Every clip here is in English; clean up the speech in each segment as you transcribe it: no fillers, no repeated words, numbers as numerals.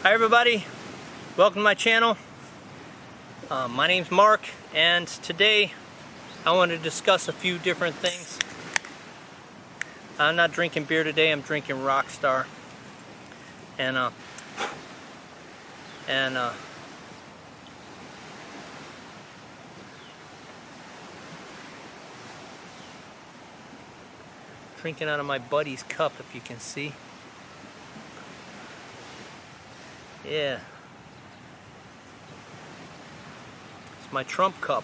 Hi everybody, welcome to my channel. My name's Mark, and today I want to discuss a few different things. I'm not drinking beer today, I'm drinking Rockstar. And drinking out of my buddy's cup, if you can see. Yeah. It's my Trump cup.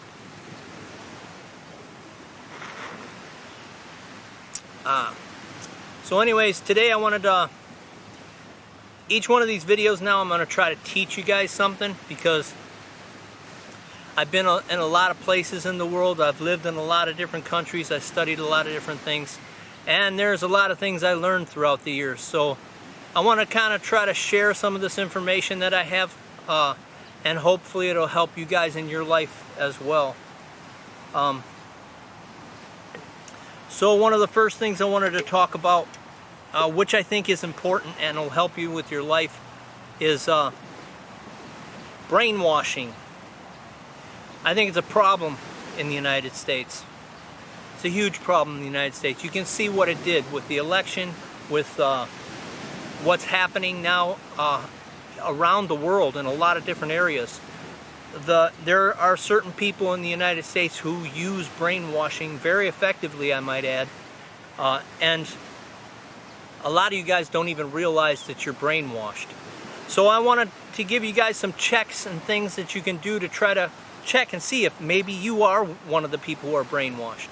So anyways, today I wanted to, each one of these videos now I'm going to try to teach you guys something, because I've been in a lot of places in the world. I've lived in a lot of different countries. I've studied a lot of different things. And there's a lot of things I learned throughout the years. So I want to kind of try to share some of this information that I have, and hopefully it'll help you guys in your life as well. So one of the first things I wanted to talk about, which I think is important and will help you with your life, is brainwashing. I think it's a problem in the United States. It's a huge problem in the United States. You can see what it did with the election, with what's happening now around the world in a lot of different areas. There are certain people in the United States who use brainwashing very effectively, I might add, and a lot of you guys don't even realize that you're brainwashed. So I wanted to give you guys some checks and things that you can do to try to check and see if maybe you are one of the people who are brainwashed.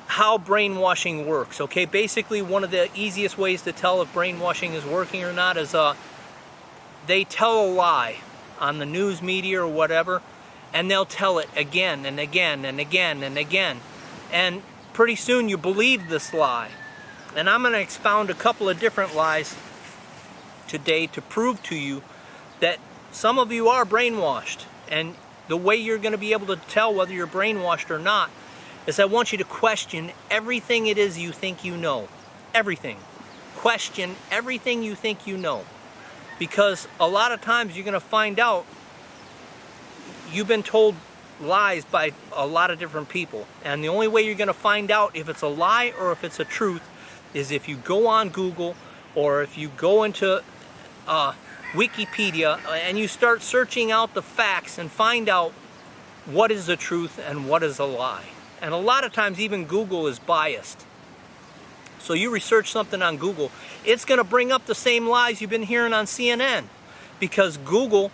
How brainwashing works, okay? Basically, one of the easiest ways to tell if brainwashing is working or not is they tell a lie on the news media or whatever, and they'll tell it again and again and again and again. And pretty soon you believe this lie. And I'm going to expound a couple of different lies today to prove to you that some of you are brainwashed. And the way you're going to be able to tell whether you're brainwashed or not is I want you to question everything it is you think you know. Everything. Question everything you think you know. Because a lot of times you're going to find out you've been told lies by a lot of different people. And the only way you're going to find out if it's a lie or if it's a truth is if you go on Google, or if you go into Wikipedia and you start searching out the facts and find out what is the truth and what is a lie. And a lot of times even Google is biased. So you research something on Google, it's going to bring up the same lies you've been hearing on CNN. Because Google,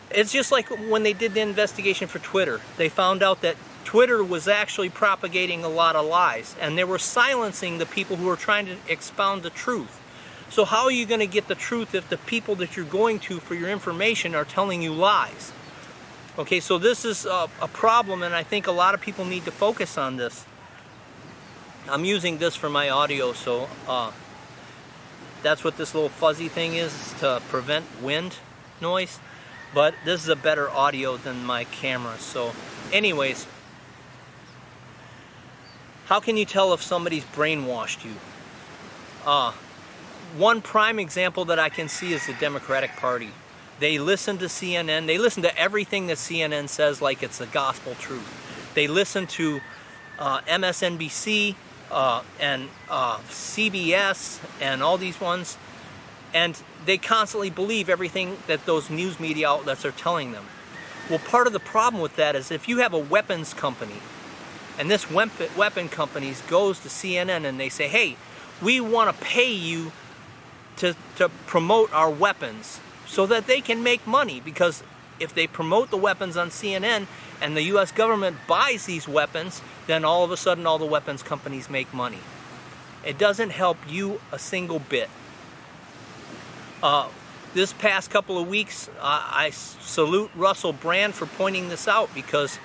it's just like when they did the investigation for Twitter. They found out that Twitter was actually propagating a lot of lies. And they were silencing the people who were trying to expound the truth. So how are you going to get the truth if the people that you're going to for your information are telling you lies? Okay, so this is a problem, and I think a lot of people need to focus on this. I'm using this for my audio, so that's what this little fuzzy thing is to prevent wind noise. But this is a better audio than my camera. So anyways, how can you tell if somebody's brainwashed you? One prime example that I can see is the Democratic Party. They listen to CNN. They listen to everything that CNN says like it's the gospel truth. They listen to MSNBC and CBS and all these ones. And they constantly believe everything that those news media outlets are telling them. Well, part of the problem with that is if you have a weapons company, and this weapon company goes to CNN and they say, hey, we want to pay you to promote our weapons, so that they can make money, because if they promote the weapons on CNN and the US government buys these weapons, then all of a sudden all the weapons companies make money. It doesn't help you a single bit. This past couple of weeks, I salute Russell Brand for pointing this out, because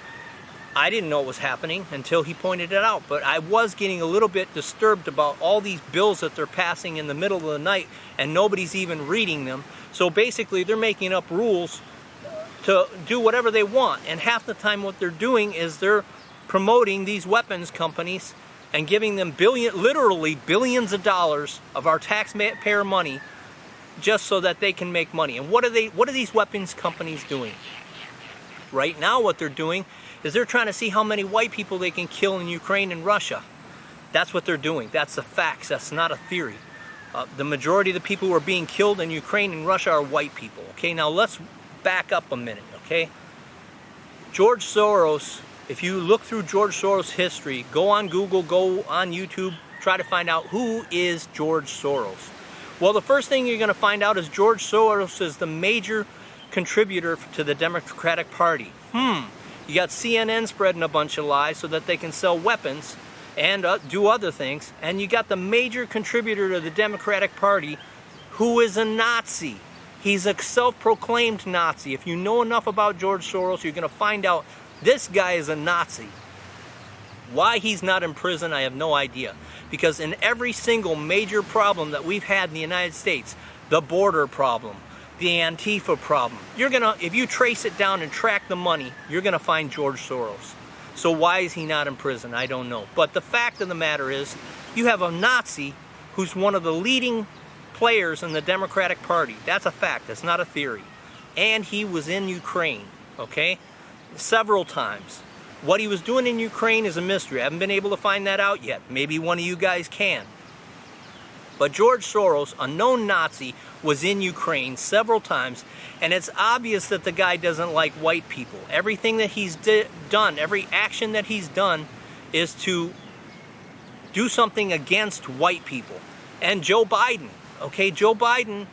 I didn't know it was happening until he pointed it out. But I was getting a little bit disturbed about all these bills that they're passing in the middle of the night and nobody's even reading them. So basically they're making up rules to do whatever they want. And half the time what they're doing is they're promoting these weapons companies and giving them literally billions of dollars of our taxpayer money just so that they can make money. And what are these weapons companies doing? Right now what they're doing is they're trying to see how many white people they can kill in Ukraine and Russia. That's what they're doing. That's the facts. That's not a theory. The majority of the people who are being killed in Ukraine and Russia are white people. Okay, now let's back up a minute, okay? George Soros, if you look through George Soros' history, go on Google, go on YouTube, try to find out who is George Soros. Well, the first thing you're going to find out is George Soros is the major contributor to the Democratic Party. You got CNN spreading a bunch of lies so that they can sell weapons and do other things. And you got the major contributor to the Democratic Party who is a Nazi. He's a self-proclaimed Nazi. If you know enough about George Soros, you're going to find out this guy is a Nazi. Why he's not in prison, I have no idea. Because in every single major problem that we've had in the United States, the border problem, the Antifa problem, if you trace it down and track the money, you're going to find George Soros. So why is he not in prison? I don't know. But the fact of the matter is, you have a Nazi who's one of the leading players in the Democratic Party. That's a fact. That's not a theory. And he was in Ukraine, okay? Several times. What he was doing in Ukraine is a mystery. I haven't been able to find that out yet. Maybe one of you guys can. But George Soros, a known Nazi, was in Ukraine several times, and it's obvious that the guy doesn't like white people. Everything that he's done, every action that he's done is to do something against white people. And Joe Biden, okay, Joe Biden,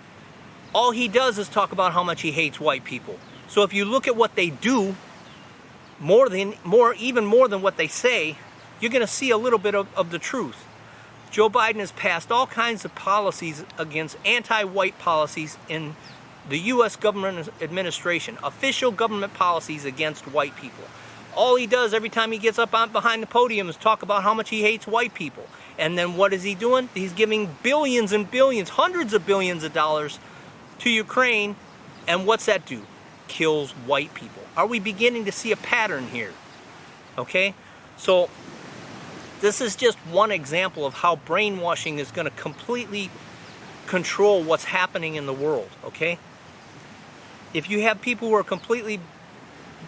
all he does is talk about how much he hates white people. So if you look at what they do, even more than what they say, you're going to see a little bit of the truth. Joe Biden has passed all kinds of policies against anti-white policies in the U.S. government administration, official government policies against white people. All he does every time he gets up behind the podium is talk about how much he hates white people. And then what is he doing? He's giving billions and billions, hundreds of billions of dollars to Ukraine. And what's that do? Kills white people. Are we beginning to see a pattern here? Okay? So this is just one example of how brainwashing is going to completely control what's happening in the world, okay? If you have people who are completely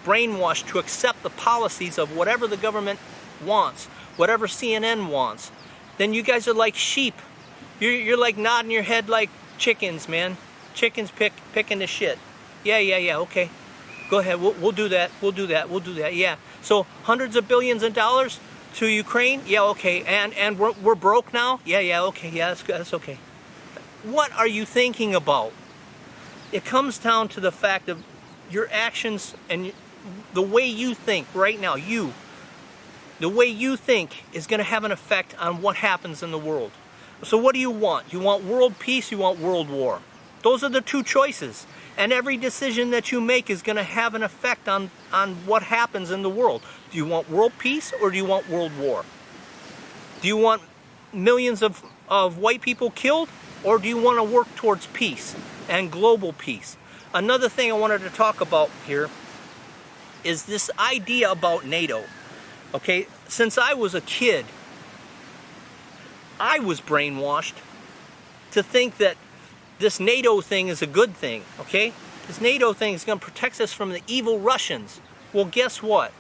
brainwashed to accept the policies of whatever the government wants, whatever CNN wants, then you guys are like sheep. You're like nodding your head like chickens, man. Chickens picking the shit. Yeah, okay. Go ahead, we'll do that, we'll do that, yeah. So hundreds of billions of dollars to Ukraine? Yeah, okay. And we're broke now? Yeah, okay. Yeah, that's okay. What are you thinking about? It comes down to the fact of your actions and the way you think right now. The way you think is going to have an effect on what happens in the world. So what do you want? You want world peace, you want world war. Those are the two choices. And every decision that you make is going to have an effect on what happens in the world. Do you want world peace or do you want world war? Do you want millions of white people killed, or do you want to work towards peace and global peace? Another thing I wanted to talk about here is this idea about NATO. Okay, since I was a kid, I was brainwashed to think that this NATO thing is a good thing, okay? This NATO thing is going to protect us from the evil Russians. Well, guess what?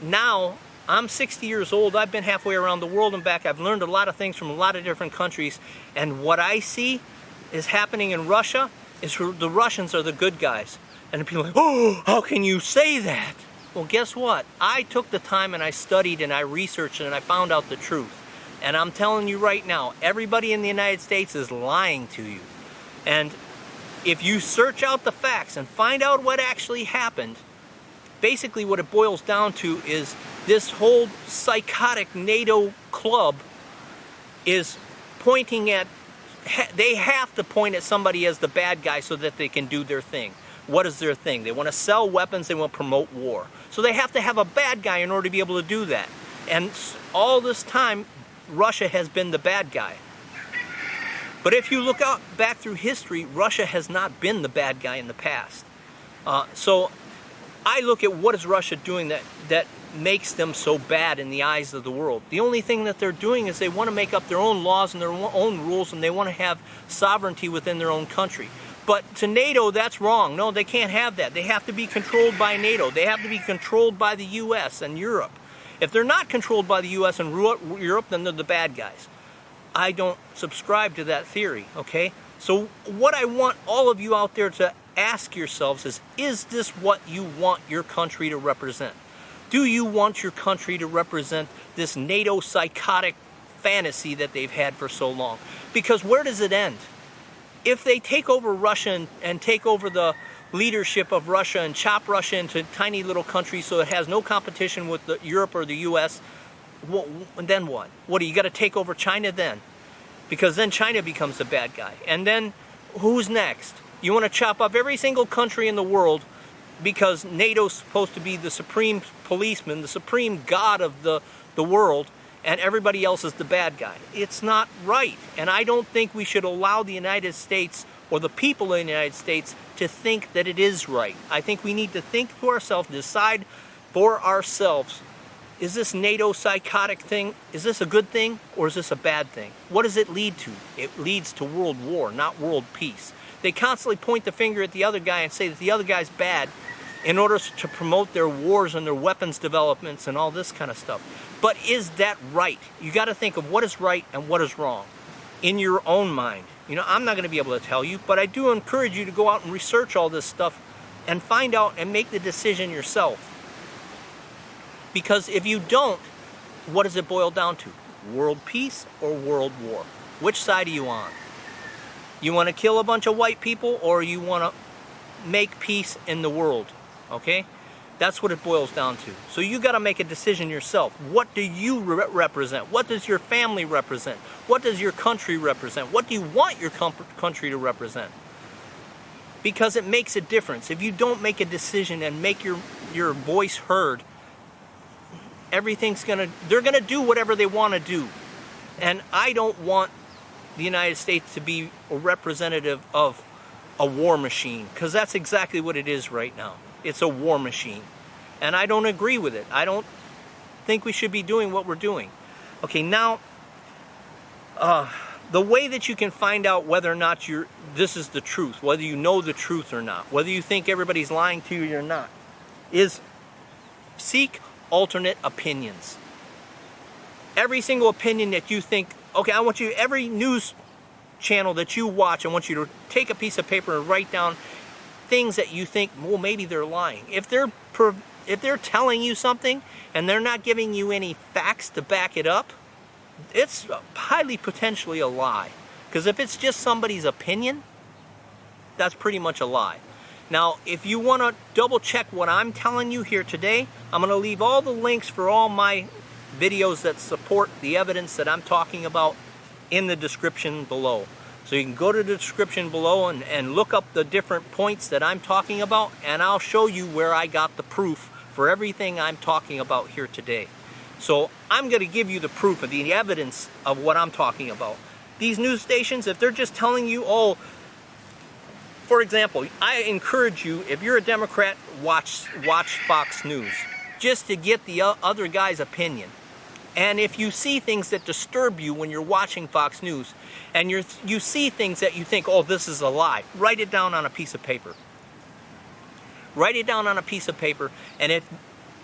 Now, I'm 60 years old. I've been halfway around the world and back. I've learned a lot of things from a lot of different countries. And what I see is happening in Russia is the Russians are the good guys. And people are like, oh, how can you say that? Well, guess what? I took the time and I studied and I researched and I found out the truth. And I'm telling you right now, everybody in the United States is lying to you. And if you search out the facts and find out what actually happened, basically what it boils down to is this whole psychotic NATO club is pointing at, they have to point at somebody as the bad guy so that they can do their thing. What is their thing? They want to sell weapons, they want to promote war. So they have to have a bad guy in order to be able to do that. And all this time, Russia has been the bad guy. But if you look back through history, Russia has not been the bad guy in the past. So I look at what is Russia doing that makes them so bad in the eyes of the world. The only thing that they're doing is they want to make up their own laws and their own rules, and they want to have sovereignty within their own country. But to NATO, that's wrong. No, they can't have that. They have to be controlled by NATO. They have to be controlled by the US and Europe. If they're not controlled by the US and Europe, then they're the bad guys. I don't subscribe to that theory, okay? So what I want all of you out there to ask yourselves is this what you want your country to represent? Do you want your country to represent this NATO psychotic fantasy that they've had for so long? Because where does it end? If they take over Russia and take over the leadership of Russia and chop Russia into tiny little countries so it has no competition with Europe or the US, then what? What, do you got to take over China then? Because then China becomes the bad guy. And then who's next? You want to chop up every single country in the world because NATO's supposed to be the supreme policeman, the supreme god of the world, and everybody else is the bad guy. It's not right. And I don't think we should allow the United States or the people in the United States to think that it is right. I think we need to think to ourselves, decide for ourselves, is this NATO psychotic thing, is this a good thing or is this a bad thing? What does it lead to? It leads to world war, not world peace. They constantly point the finger at the other guy and say that the other guy's bad in order to promote their wars and their weapons developments and all this kind of stuff. But is that right? You got to think of what is right and what is wrong in your own mind. You know, I'm not going to be able to tell you, but I do encourage you to go out and research all this stuff and find out and make the decision yourself. Because if you don't, what does it boil down to? World peace or world war? Which side are you on? You want to kill a bunch of white people or you want to make peace in the world? Okay? That's what it boils down to. So you got to make a decision yourself. What do you represent? What does your family represent? What does your country represent? What do you want your country to represent? Because it makes a difference. If you don't make a decision and make your voice heard, they're gonna do whatever they want to do. And I don't want the United States to be a representative of a war machine, because that's exactly what it is right now. It's a war machine. And I don't agree with it. I don't think we should be doing what we're doing. Okay, now, the way that you can find out whether or not this is the truth, whether you know the truth or not, whether you think everybody's lying to you or not, is seek alternate opinions. Every single opinion that you think, okay, I want you, every news channel that you watch, I want you to take a piece of paper and write down things that you think, well, maybe they're lying. If they're telling you something and they're not giving you any facts to back it up, it's highly potentially a lie. Because if it's just somebody's opinion, that's pretty much a lie. Now, if you want to double check what I'm telling you here today, I'm going to leave all the links for all my videos that support the evidence that I'm talking about in the description below. So you can go to the description below and look up the different points that I'm talking about, and I'll show you where I got the proof for everything I'm talking about here today. So I'm going to give you the proof of the evidence of what I'm talking about. These news stations, if they're just telling you, oh, for example, I encourage you, if you're a Democrat, watch Fox News, just to get the other guy's opinion. And if you see things that disturb you when you're watching Fox News, and you see things that you think, oh, this is a lie, write it down on a piece of paper. Write it down on a piece of paper, and if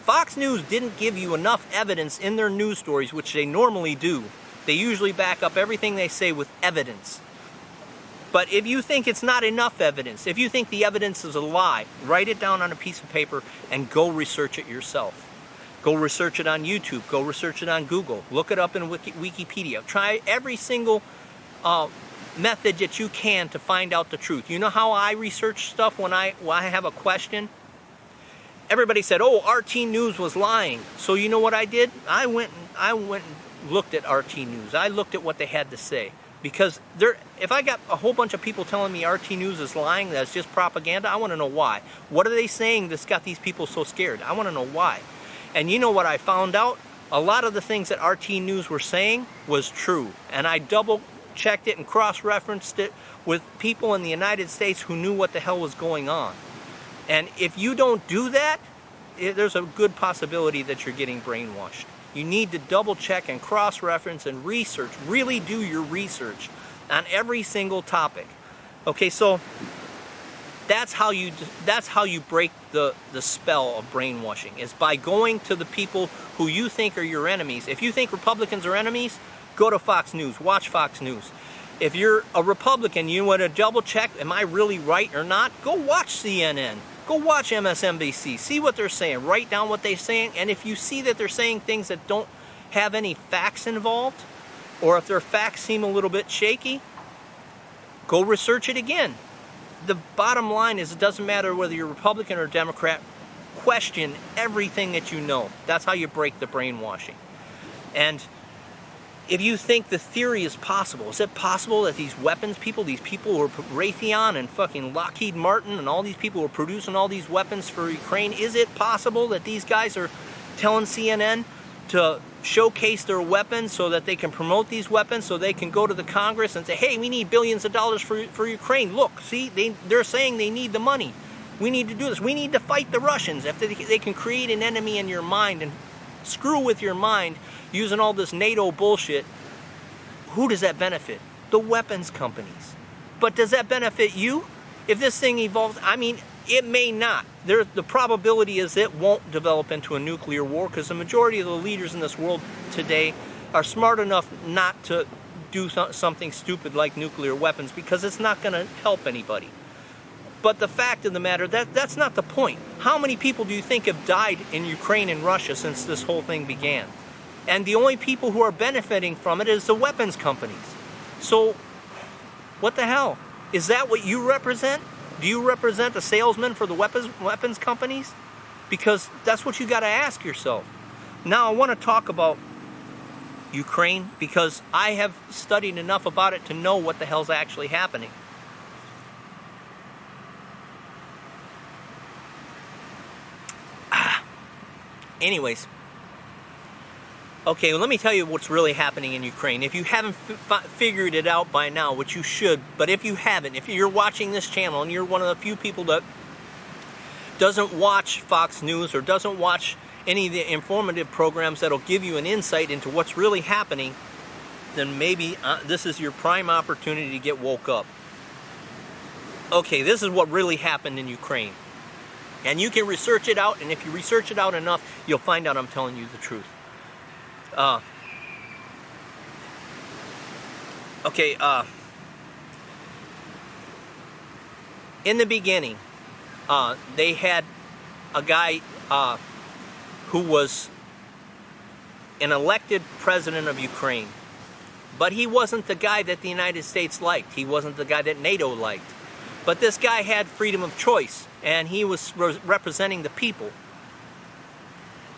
Fox News didn't give you enough evidence in their news stories, which they normally do, they usually back up everything they say with evidence. But if you think it's not enough evidence, if you think the evidence is a lie, write it down on a piece of paper and go research it yourself. Go research it on YouTube. Go research it on Google. Look it up in Wikipedia. Try every single method that you can to find out the truth. You know how I research stuff when I have a question? Everybody said, oh, RT News was lying. So you know what I did? I went and looked at RT News. I looked at what they had to say. Because if I got a whole bunch of people telling me RT News is lying, that's just propaganda, I want to know why. What are they saying that's got these people so scared? I want to know why. And you know what I found out? A lot of the things that RT News were saying was true. And I double-checked it and cross-referenced it with people in the United States who knew what the hell was going on. And if you don't do that, there's a good possibility that you're getting brainwashed. You need to double check and cross-reference and research. Really do your research on every single topic. Okay, so that's how you break the spell of brainwashing, is by going to the people who you think are your enemies. If you think Republicans are enemies, go to Fox News, watch Fox News. If you're a Republican, you want to double check, am I really right or not? Go watch CNN. Go watch MSNBC. See what they're saying. Write down what they're saying. And if you see that they're saying things that don't have any facts involved, or if their facts seem a little bit shaky, go research it again. The bottom line is, it doesn't matter whether you're Republican or Democrat, question everything that you know. That's how you break the brainwashing. And if you think the theory is possible, is it possible that these weapons people, these people who are Raytheon and fucking Lockheed Martin and all these people who are producing all these weapons for Ukraine, is it possible that these guys are telling CNN to showcase their weapons so that they can promote these weapons, so they can go to the Congress and say, hey, we need billions of dollars for Ukraine. Look, see, they're saying they need the money. We need to do this. We need to fight the Russians. If they can create an enemy in your mind and screw with your mind using all this NATO bullshit, who does that benefit? The weapons companies. But does that benefit you? If this thing evolves, I mean, it may not. The probability is it won't develop into a nuclear war, because the majority of the leaders in this world today are smart enough not to do something stupid like nuclear weapons, because it's not going to help anybody. But the fact of the matter, that's not the point. How many people do you think have died in Ukraine and Russia since this whole thing began? And the only people who are benefiting from it is the weapons companies. So, what the hell? Is that what you represent? Do you represent a salesman for the weapons companies? Because that's what you got to ask yourself. Now I want to talk about Ukraine, because I have studied enough about it to know what the hell's actually happening. Anyways, okay, well, let me tell you what's really happening in Ukraine. If you haven't figured it out by now, which you should, but if you haven't, if you're watching this channel and you're one of the few people that doesn't watch Fox News or doesn't watch any of the informative programs that'll give you an insight into what's really happening, then maybe this is your prime opportunity to get woke up. Okay, this is what really happened in Ukraine. And you can research it out, and if you research it out enough, you'll find out I'm telling you the truth. In the beginning, they had a guy who was an elected president of Ukraine. But he wasn't the guy that the United States liked. He wasn't the guy that NATO liked. But this guy had freedom of choice, and he was representing the people.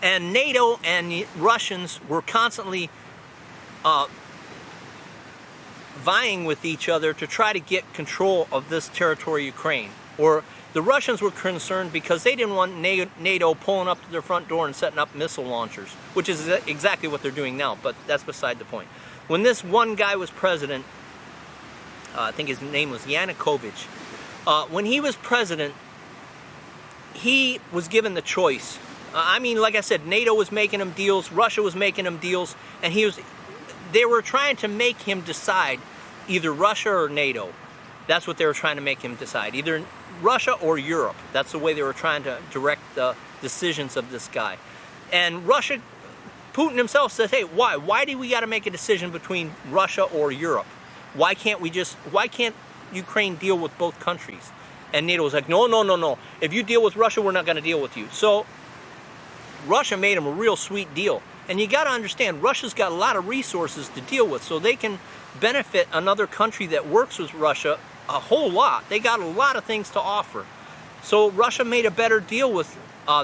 And NATO and Russians were constantly vying with each other to try to get control of this territory, Ukraine. Or the Russians were concerned because they didn't want NATO pulling up to their front door and setting up missile launchers, which is exactly what they're doing now, but that's beside the point. When this one guy was president, I think his name was Yanukovych, when he was president, he was given the choice. I mean, like I said, NATO was making him deals, Russia was making him deals, and they were trying to make him decide either Russia or NATO. That's what they were trying to make him decide, either Russia or Europe. That's the way they were trying to direct the decisions of this guy. And Russia, Putin himself said, hey, why? Why do we got to make a decision between Russia or Europe? Why can't Ukraine deal with both countries? And NATO was like, no. If you deal with Russia, we're not going to deal with you. So Russia made him a real sweet deal. And you got to understand, Russia's got a lot of resources to deal with, so they can benefit another country that works with Russia a whole lot. They got a lot of things to offer. So Russia made a better deal with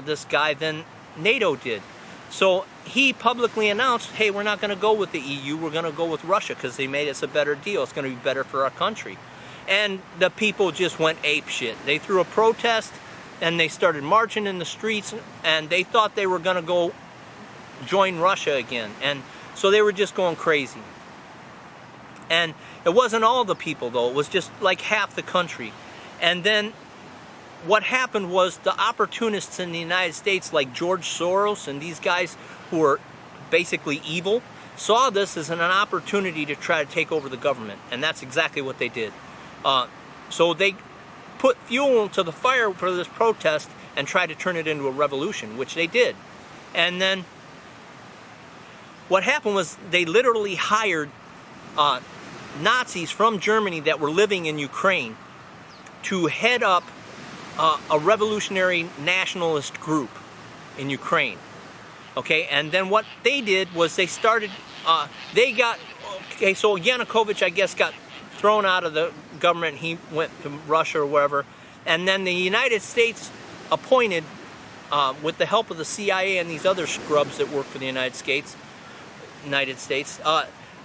this guy than NATO did. So he publicly announced, hey, we're not going to go with the EU, we're going to go with Russia because they made us a better deal. It's going to be better for our country. And the people just went apeshit. They threw a protest and they started marching in the streets, and they thought they were going to go join Russia again. And so they were just going crazy. And it wasn't all the people, though. It was just like half the country. And then what happened was the opportunists in the United States, like George Soros and these guys who are basically evil, saw this as an opportunity to try to take over the government, and that's exactly what they did. So they put fuel to the fire for this protest and tried to turn it into a revolution, which they did. And then what happened was they literally hired Nazis from Germany that were living in Ukraine to head up a revolutionary nationalist group in Ukraine. Okay, and then what they did was they started, so Yanukovych, I guess, got thrown out of the government. He went to Russia or wherever. And then the United States appointed, with the help of the CIA and these other scrubs that work for the United States,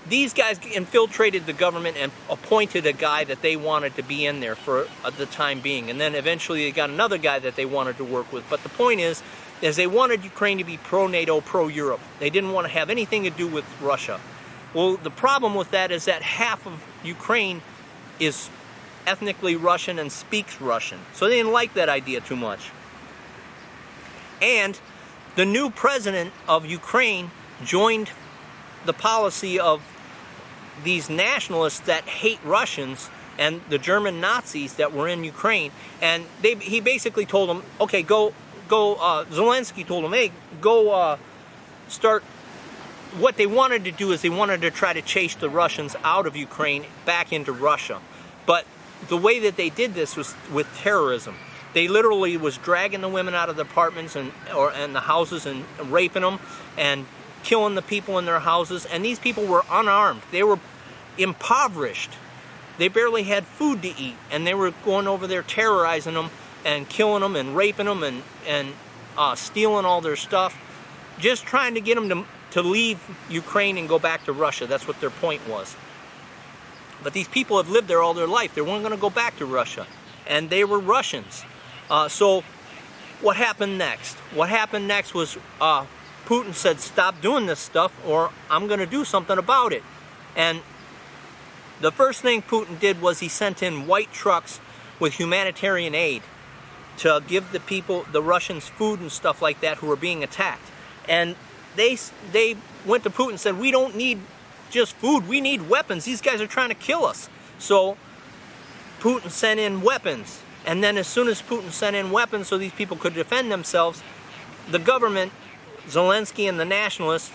these guys infiltrated the government and appointed a guy that they wanted to be in there for the time being. And then eventually they got another guy that they wanted to work with. But the point is they wanted Ukraine to be pro-NATO, pro-Europe. They didn't want to have anything to do with Russia. Well, the problem with that is that half of Ukraine is ethnically Russian and speaks Russian. So they didn't like that idea too much. And the new president of Ukraine joined the policy of these nationalists that hate Russians and the German Nazis that were in Ukraine. And he basically told them, okay, Zelensky told them, hey, go start. What they wanted to do is they wanted to try to chase the Russians out of Ukraine back into Russia. But the way that they did this was with terrorism. They literally was dragging the women out of the apartments and the houses and raping them and killing the people in their houses. And these people were unarmed. They were impoverished. They barely had food to eat, and they were going over there terrorizing them and killing them and raping them and stealing all their stuff, just trying to get them to leave Ukraine and go back to Russia. That's what their point was. But these people have lived there all their life. They weren't going to go back to Russia. And they were Russians. So what happened next? What happened next was Putin said, stop doing this stuff or I'm going to do something about it. And the first thing Putin did was he sent in white trucks with humanitarian aid to give the people, the Russians, food and stuff like that who were being attacked. And they went to Putin and said, we don't need just food, we need weapons. These guys are trying to kill us. So Putin sent in weapons. And then as soon as Putin sent in weapons so these people could defend themselves, the government, Zelensky and the nationalists,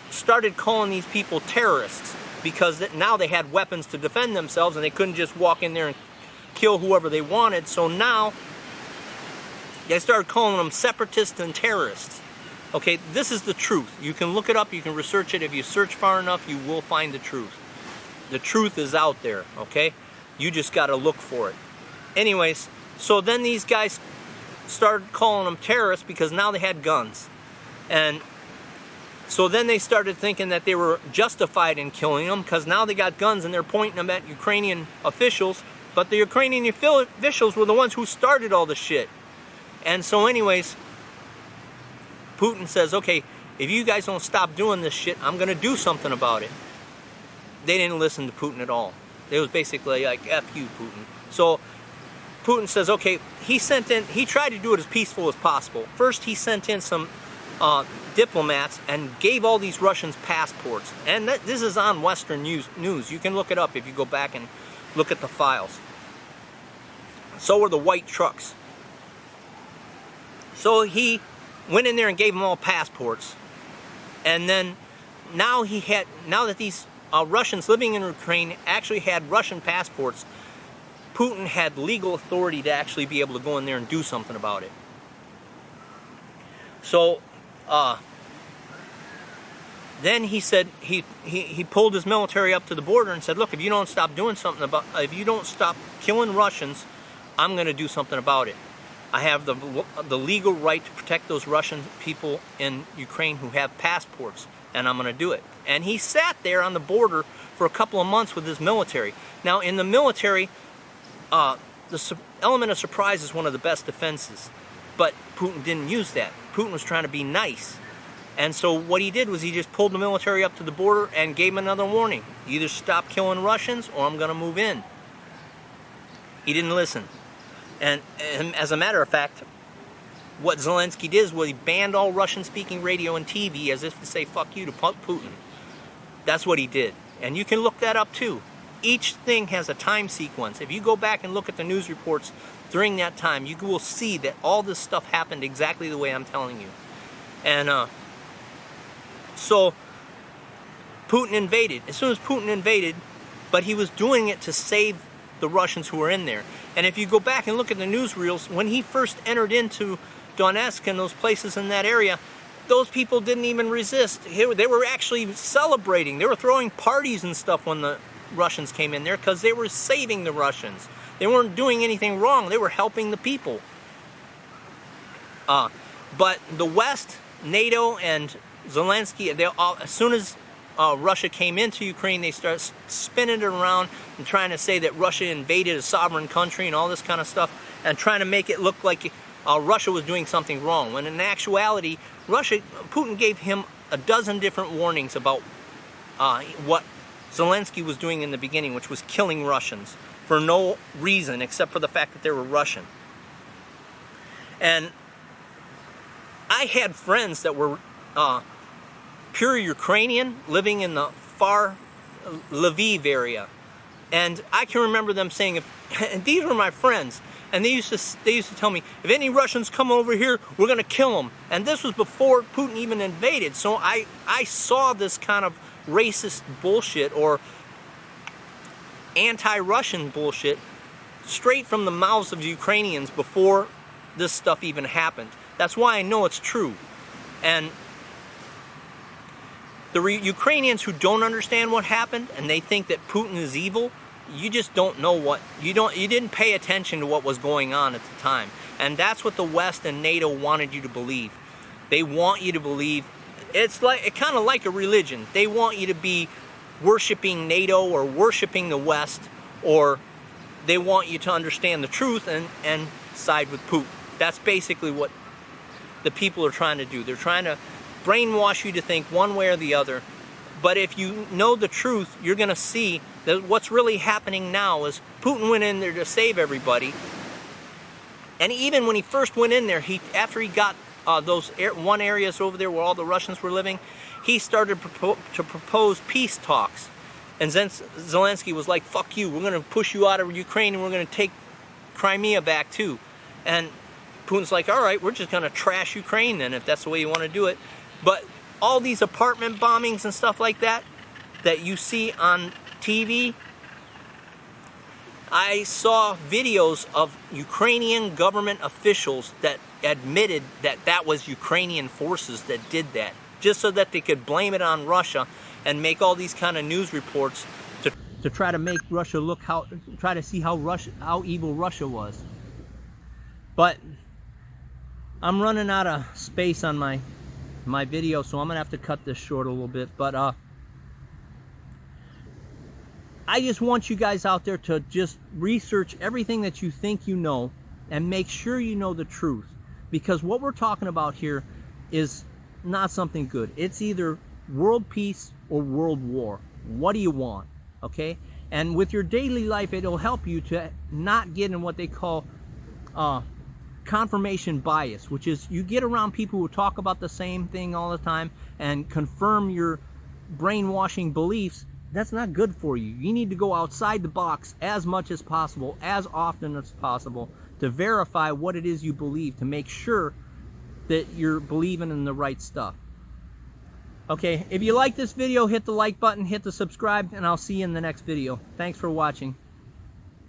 started calling these people terrorists because now they had weapons to defend themselves and they couldn't just walk in there and kill whoever they wanted. So now they started calling them separatists and terrorists. Okay, this is the truth. You can look it up, you can research it. If you search far enough, you will find the truth. The truth is out there, okay? You just got to look for it. Anyways, so then these guys started calling them terrorists because now they had guns. And so then they started thinking that they were justified in killing them because now they got guns and they're pointing them at Ukrainian officials. But the Ukrainian officials were the ones who started all the shit. And so anyways, Putin says, okay, if you guys don't stop doing this shit, I'm going to do something about it. They didn't listen to Putin at all. It was basically like, F you, Putin. So Putin says, okay, he tried to do it as peaceful as possible. First, he sent in some diplomats and gave all these Russians passports. And this is on Western news. You can look it up if you go back and look at the files. So were the white trucks. So he went in there and gave them all passports. And then now that these Russians living in Ukraine actually had Russian passports, Putin had legal authority to actually be able to go in there and do something about it. So then he said he pulled his military up to the border and said, look, if you don't stop doing something if you don't stop killing Russians, I'm going to do something about it. I have the legal right to protect those Russian people in Ukraine who have passports, and I'm going to do it. And he sat there on the border for a couple of months with his military. Now, in the military, the element of surprise is one of the best defenses, but Putin didn't use that. Putin was trying to be nice. And so what he did was he just pulled the military up to the border and gave him another warning. Either stop killing Russians or I'm going to move in. He didn't listen. And as a matter of fact, what Zelensky did was he banned all Russian-speaking radio and TV as if to say, fuck you to Putin. That's what he did. And you can look that up too. Each thing has a time sequence. If you go back and look at the news reports during that time, you will see that all this stuff happened exactly the way I'm telling you. And so Putin invaded. As soon as Putin invaded, but he was doing it to save the Russians who were in there. And if you go back and look at the newsreels, when he first entered into Donetsk and those places in that area, those people didn't even resist. They were actually celebrating. They were throwing parties and stuff when the Russians came in there because they were saving the Russians. They weren't doing anything wrong. They were helping the people. But the West, NATO, and Zelensky, as soon as Russia came into Ukraine, they started spinning it around and trying to say that Russia invaded a sovereign country and all this kind of stuff, and trying to make it look like Russia was doing something wrong, when in actuality, Putin gave him a dozen different warnings about what Zelensky was doing in the beginning, which was killing Russians for no reason except for the fact that they were Russian. And I had friends that were pure Ukrainian living in the far Lviv area, and I can remember them saying, and these were my friends, and they used to tell me, if any Russians come over here, we're going to kill them. And this was before Putin even invaded. So I saw this kind of racist bullshit or anti-Russian bullshit straight from the mouths of Ukrainians before this stuff even happened. That's why I know it's true. And the Ukrainians who don't understand what happened and they think that Putin is evil, you just don't know what, you didn't pay attention to what was going on at the time. And that's what the West and NATO wanted you to believe. They want you to believe, it's kind of like a religion. They want you to be worshiping NATO or worshiping the West, or they want you to understand the truth and side with Putin. That's basically what the people are trying to do. They're trying to brainwash you to think one way or the other. But if you know the truth, you're going to see that what's really happening now is Putin went in there to save everybody. And even when he first went in there, after he got those one areas over there where all the Russians were living, he started to propose peace talks. And then Zelensky was like, fuck you, we're going to push you out of Ukraine and we're going to take Crimea back too. And Putin's like, all right, we're just going to trash Ukraine then if that's the way you want to do it. But all these apartment bombings and stuff like that you see on TV, I saw videos of Ukrainian government officials that admitted that that was Ukrainian forces that did that, just so that they could blame it on Russia and make all these kind of news reports to try to make Russia look try to see how evil Russia was. But I'm running out of space on my video, so I'm gonna have to cut this short a little bit. But I just want you guys out there to just research everything that you think you know and make sure you know the truth, because what we're talking about here is not something good. It's either world peace or world war. What do you want? Okay? And with your daily life, it'll help you to not get in what they call confirmation bias, which is you get around people who talk about the same thing all the time and confirm your brainwashing beliefs. That's not good for you. You need to go outside the box as much as possible, as often as possible, to verify what it is you believe, to make sure that you're believing in the right stuff. Okay, if you like this video, hit the like button, hit the subscribe, and I'll see you in the next video. Thanks for watching.